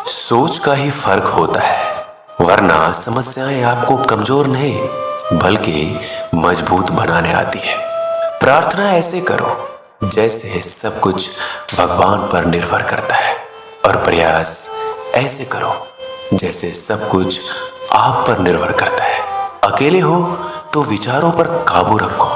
सोच का ही फर्क होता है, वरना समस्याएं आपको कमजोर नहीं बल्कि मजबूत बनाने आती है। प्रार्थना ऐसे करो जैसे सब कुछ भगवान पर निर्भर करता है, और प्रयास ऐसे करो जैसे सब कुछ आप पर निर्भर करता है। अकेले हो तो विचारों पर काबू रखो,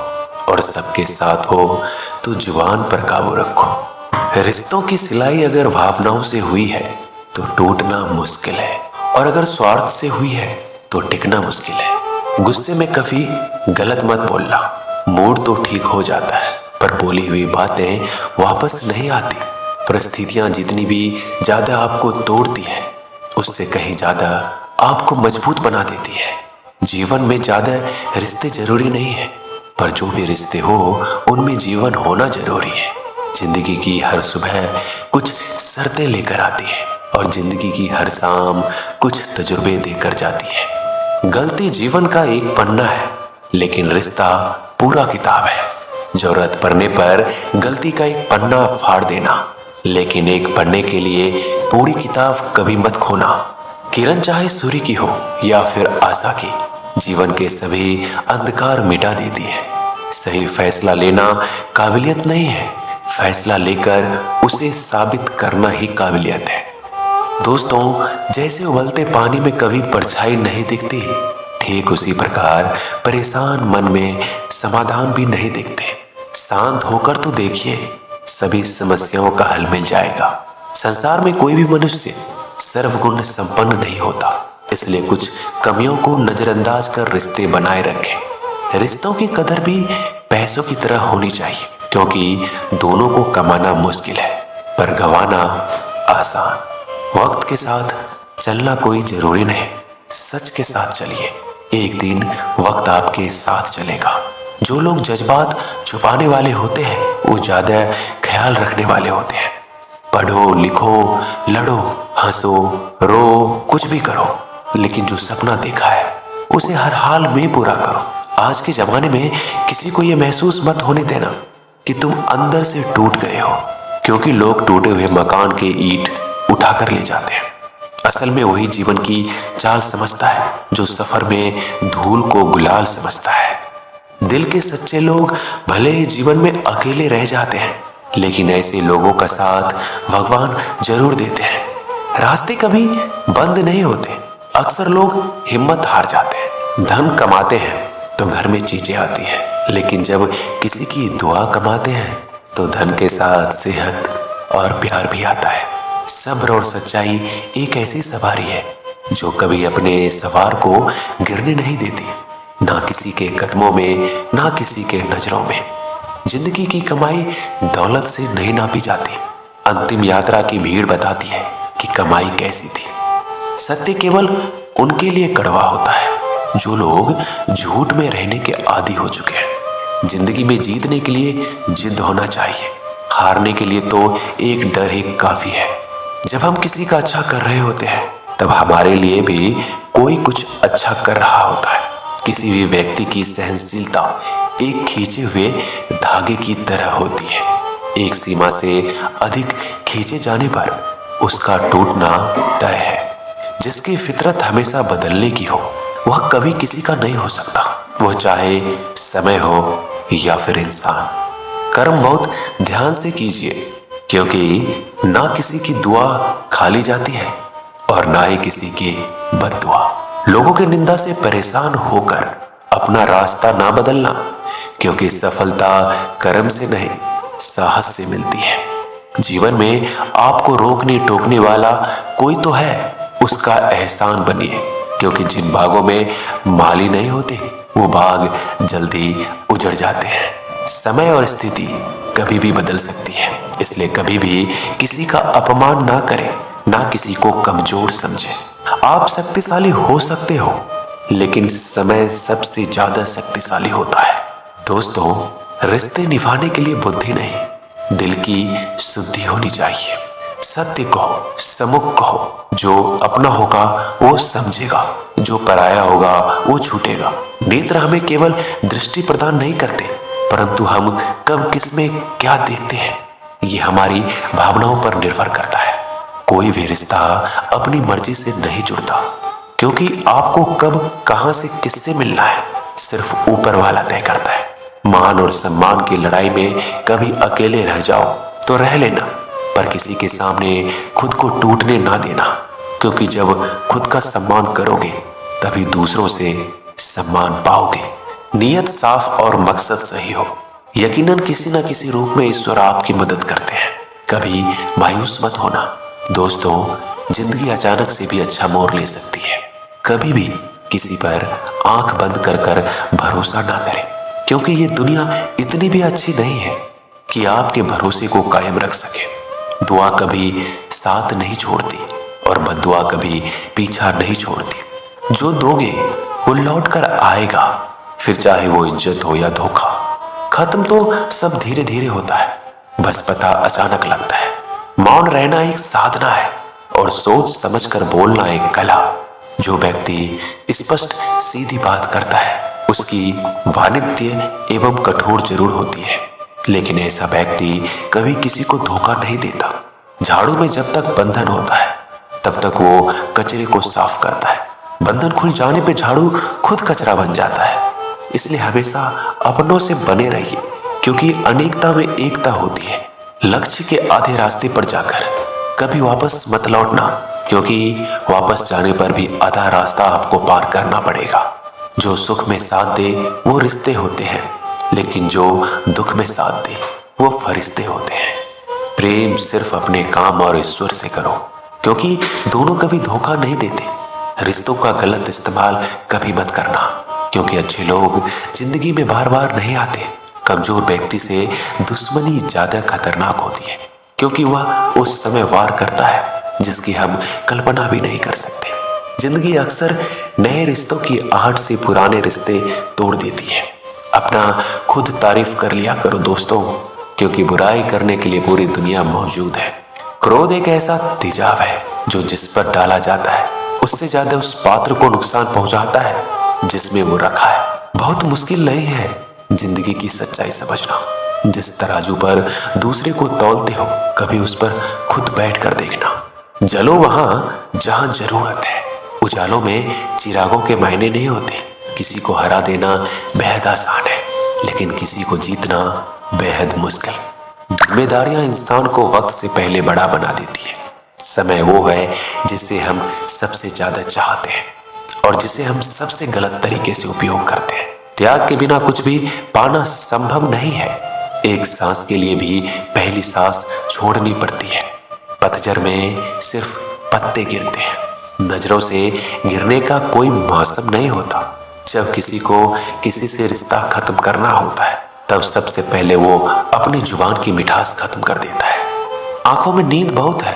और सबके साथ हो तो जुबान पर काबू रखो। रिश्तों की सिलाई अगर भावनाओं से हुई है तो टूटना मुश्किल है, और अगर स्वार्थ से हुई है तो टिकना मुश्किल है। गुस्से में कभी गलत मत बोलना, मूड तो ठीक हो जाता है पर बोली हुई बातें वापस नहीं आती। परिस्थितियां जितनी भी ज्यादा आपको तोड़ती है, उससे कहीं ज्यादा आपको मजबूत बना देती है। जीवन में ज्यादा रिश्ते जरूरी नहीं है, पर जो भी रिश्ते हो उनमें जीवन होना जरूरी है। जिंदगी की हर सुबह कुछ शर्तें लेकर आती है, और जिंदगी की हर शाम कुछ तजुर्बे देकर जाती है। गलती जीवन का एक पन्ना है, लेकिन रिश्ता पूरा किताब है। जरूरत पड़ने पर गलती का एक पन्ना फाड़ देना, लेकिन एक पन्ने के लिए पूरी किताब कभी मत खोना। किरण चाहे सूर्य की हो या फिर आशा की, जीवन के सभी अंधकार मिटा देती है। सही फैसला लेना काबिलियत नहीं है, फैसला लेकर उसे साबित करना ही काबिलियत है। दोस्तों, जैसे उबलते पानी में कभी परछाई नहीं दिखती, ठीक उसी प्रकार परेशान मन में समाधान भी नहीं दिखते। शांत होकर तो देखिए, सभी समस्याओं का हल मिल जाएगा। संसार में कोई भी मनुष्य सर्वगुण संपन्न नहीं होता, इसलिए कुछ कमियों को नजरअंदाज कर रिश्ते बनाए रखें। रिश्तों की कदर भी पैसों की तरह होनी चाहिए, क्योंकि दोनों को कमाना मुश्किल है पर गंवाना आसान। वक्त के साथ चलना कोई जरूरी नहीं, सच के साथ चलिए, एक दिन वक्त आपके साथ चलेगा। जो लोग जज्बात छुपाने वाले होते हैं वो ज्यादा ख्याल रखने वाले होते हैं। पढ़ो, लिखो, लड़ो, हंसो, रो, कुछ भी करो, लेकिन जो सपना देखा है उसे हर हाल में पूरा करो। आज के जमाने में किसी को ये महसूस मत होने देना कि तुम अंदर से टूट गए हो, क्योंकि लोग टूटे हुए मकान के ईंट उठाकर ले जाते हैं। असल में वही जीवन की चाल समझता है जो सफर में धूल को गुलाल समझता है। दिल के सच्चे लोग भले ही जीवन में अकेले रह जाते हैं, लेकिन ऐसे लोगों का साथ भगवान जरूर देते हैं। रास्ते कभी बंद नहीं होते, अक्सर लोग हिम्मत हार जाते हैं। धन कमाते हैं तो घर में चीजें आती हैं, लेकिन जब किसी की दुआ कमाते हैं तो धन के साथ सेहत और प्यार भी आता है। सब्र और सच्चाई एक ऐसी सवारी है जो कभी अपने सवार को गिरने नहीं देती, ना किसी के कदमों में, ना किसी के नजरों में। जिंदगी की कमाई दौलत से नहीं नापी जाती, अंतिम यात्रा की भीड़ बताती है कि कमाई कैसी थी। सत्य केवल उनके लिए कड़वा होता है जो लोग झूठ में रहने के आदी हो चुके हैं। जिंदगी में जीतने के लिए जिद होना चाहिए, हारने के लिए तो एक डर ही काफी है। जब हम किसी का अच्छा कर रहे होते हैं तब हमारे लिए भी कोई कुछ अच्छा कर रहा होता है। किसी भी व्यक्ति की सहनशीलता एक खींचे हुए धागे की तरह होती है। एक सीमा से अधिक खींचे जाने पर उसका टूटना तय है। जिसकी फितरत हमेशा बदलने की हो वह कभी किसी का नहीं हो सकता, वो चाहे समय हो या फिर इंसान। कर्म बहुत ध्यान से कीजिए, क्योंकि ना किसी की दुआ खाली जाती है और ना ही किसी की बद्दुआ। लोगों की निंदा से परेशान होकर अपना रास्ता ना बदलना, क्योंकि सफलता कर्म से नहीं साहस से मिलती है। जीवन में आपको रोकने टोकने वाला कोई तो है, उसका एहसान बनिए, क्योंकि जिन बागों में माली नहीं होते वो बाग जल्दी उजड़ जाते हैं। समय और स्थिति कभी भी बदल सकती है, इसलिए कभी भी किसी का अपमान ना करें, ना किसी को कमजोर समझें। आप शक्तिशाली हो सकते हो, लेकिन समय सबसे ज्यादा शक्तिशाली होता है। दोस्तों, रिश्ते निभाने के लिए बुद्धि नहीं, दिल की शुद्धि होनी चाहिए। सत्य कहो, सम्मुख कहो, जो अपना होगा वो समझेगा, जो पराया होगा वो छूटेगा। नेत्र हमें केवल दृष्टि प्रदान नहीं करते, परंतु हम कब किस में क्या देखते हैं ये हमारी भावनाओं पर निर्भर करता है। कोई भी रिश्ता अपनी मर्जी से नहीं जुड़ता, क्योंकि आपको कब कहां से किससे मिलना है सिर्फ ऊपर वाला तय करता है। मान और सम्मान की लड़ाई में कभी अकेले रह जाओ तो रह लेना, पर किसी के सामने खुद को टूटने ना देना, क्योंकि जब खुद का सम्मान करोगे तभी दूसरों से सम्मान पाओगे। नियत साफ और मकसद सही हो, यकीनन किसी न किसी रूप में ईश्वर आपकी मदद करते हैं। कभी मायूस मत होना दोस्तों, जिंदगी अचानक से भी अच्छा मोड़ ले सकती है। कभी भी किसी पर आंख बंद कर कर भरोसा ना करें, क्योंकि ये दुनिया इतनी भी अच्छी नहीं है कि आपके भरोसे को कायम रख सके। दुआ कभी साथ नहीं छोड़ती और बद्दुआ कभी पीछा नहीं छोड़ती। जो दोगे वो लौट कर आएगा, फिर चाहे वो इज्जत हो या धोखा। खत्म तो सब धीरे धीरे होता है, बस पता अचानक लगता है। मौन रहना एक साधना है और सोच समझकर बोलना एक कला। जो व्यक्ति स्पष्ट सीधी बात करता है उसकी वाणिज्य एवं कठोर जरूर होती है, लेकिन ऐसा व्यक्ति कभी किसी को धोखा नहीं देता। झाड़ू में जब तक बंधन होता है तब तक वो कचरे को साफ करता है। बंधन खुल जाने पे झाड़ू खुद कचरा बन जाता है। इसलिए हमेशा अपनों से बने रहिए, क्योंकि अनेकता में एकता होती है। लक्ष्य के आधे रास्ते पर जाकर कभी वापस मत लौटना, क्योंकि वापस जाने पर भी आधा रास्ता आपको पार करना पड़ेगा। जो सुख में साथ दे वो रिश्ते होते हैं, लेकिन जो दुख में साथ दे वो फरिश्ते होते हैं। प्रेम सिर्फ अपने काम और ईश्वर से करो, क्योंकि दोनों कभी धोखा नहीं देते। रिश्तों का गलत इस्तेमाल कभी मत करना, क्योंकि अच्छे लोग जिंदगी में बार बार नहीं आते। कमजोर व्यक्ति से दुश्मनी ज्यादा खतरनाक होती है, क्योंकि वह उस समय वार करता है जिसकी हम कल्पना भी नहीं कर सकते। जिंदगी अक्सर नए रिश्तों की आहट से पुराने रिश्ते तोड़ देती है। अपना खुद तारीफ कर लिया करो दोस्तों, क्योंकि बुराई करने के लिए पूरी दुनिया मौजूद है। क्रोध एक ऐसा तेजाब है जो जिस पर डाला जाता है उससे ज्यादा उस पात्र को नुकसान पहुंचाता है जिसमें वो रखा है। बहुत मुश्किल नहीं है जिंदगी की सच्चाई समझना। जिस तराजू पर दूसरे को तौलते हो कभी उस पर खुद बैठ कर देखना। जलो वहां जहां जरूरत है। उजालों में चिरागों के मायने नहीं होते। किसी को हरा देना बेहद आसान है, लेकिन किसी को जीतना बेहद मुश्किल। जिम्मेदारियां इंसान को वक्त से पहले बड़ा बना देती है। समय वो है जिसे हम सबसे ज्यादा चाहते हैं और जिसे हम सबसे गलत तरीके से उपयोग करते हैं। त्याग के बिना कुछ भी पाना संभव नहीं है। एक सांस के लिए भी पहली सांस छोड़नी पड़ती है। पतझड़ में सिर्फ पत्ते गिरते हैं। नजरों से गिरने का कोई मौसम नहीं होता। जब किसी को किसी से रिश्ता खत्म करना होता है तब सबसे पहले वो अपनी जुबान की मिठास खत्म कर देता है। आंखों में नींद बहुत है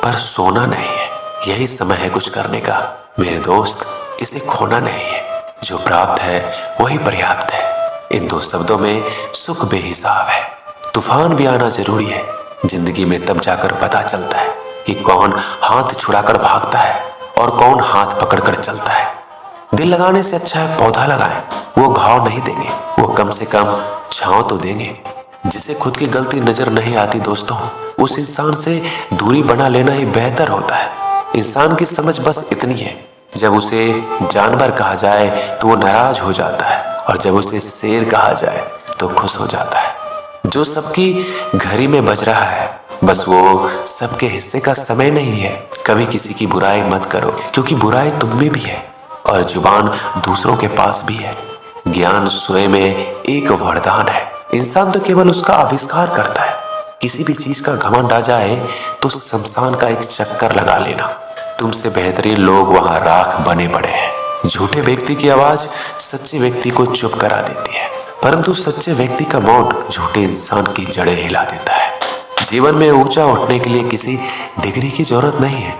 पर सोना नहीं है। यही समय है कुछ करने का मेरे दोस्त, इसे खोना नहीं है। जो प्राप्त है वही पर्याप्त है। इन दो शब्दों में सुख बेहिसाब है। तूफान भी आना जरूरी है। जिंदगी में तब जाकर पता चलता है कि कौन हाथ छुड़ाकर भागता है और कौन हाथ पकड़कर चलता है। दिल लगाने से अच्छा है पौधा लगाएं। वो घाव नहीं देंगे, वो कम से कम छांव तो देंगे। जिसे खुद की गलती नजर नहीं आती दोस्तों, उस इंसान से दूरी बना लेना ही बेहतर होता है। इंसान की समझ बस इतनी है, जब उसे जानवर कहा जाए तो वो नाराज हो जाता है और जब उसे शेर कहा जाए तो खुश हो जाता है। जो सबकी घड़ी में बज रहा है बस वो सबके हिस्से का समय नहीं है। कभी किसी की बुराई मत करो, क्योंकि बुराई तुम में भी है और जुबान दूसरों के पास भी है। ज्ञान स्वयं में एक वरदान है। इंसान तो केवल उसका आविष्कार करता है। किसी भी चीज का घमंड आ जाए तो शमशान का एक चक्कर लगा लेना। तुमसे बेहतरीन लोग वहां राख बने पड़े हैं। झूठे व्यक्ति की आवाज सच्चे व्यक्ति को चुप करा देती है, परंतु सच्चे व्यक्ति का मौन झूठे इंसान की जड़ें हिला देता है। जीवन में ऊंचा उठने के लिए किसी डिग्री की जरूरत नहीं है।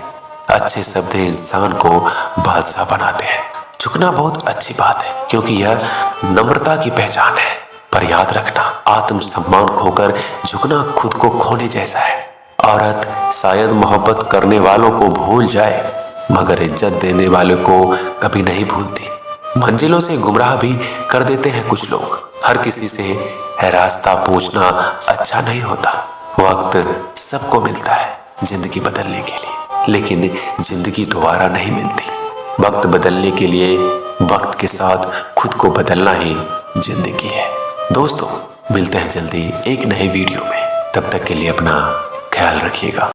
अच्छे शब्द इंसान को बादशाह बनाते हैं। झुकना बहुत अच्छी बात है, क्योंकि यह नम्रता की पहचान है। पर याद रखना, आत्मसम्मान खोकर झुकना खुद को खोने जैसा है। औरत शायद मोहब्बत करने वालों को भूल जाए, मगर इज्जत देने वालों को कभी नहीं भूलती। मंजिलों से गुमराह भी कर देते हैं कुछ लोग। हर किसी से रास्ता पूछना अच्छा नहीं होता। वक्त सबको मिलता है, जिंदगी बदलने के लिए, लेकिन जिंदगी दोबारा नहीं मिलती। वक्त बदलने के लिए वक्त के साथ खुद को बदलना ही जिंदगी है। दोस्तों, मिलते हैं जल्दी एक नए वीडियो में। तब तक के लिए अपना ख्याल रखिएगा।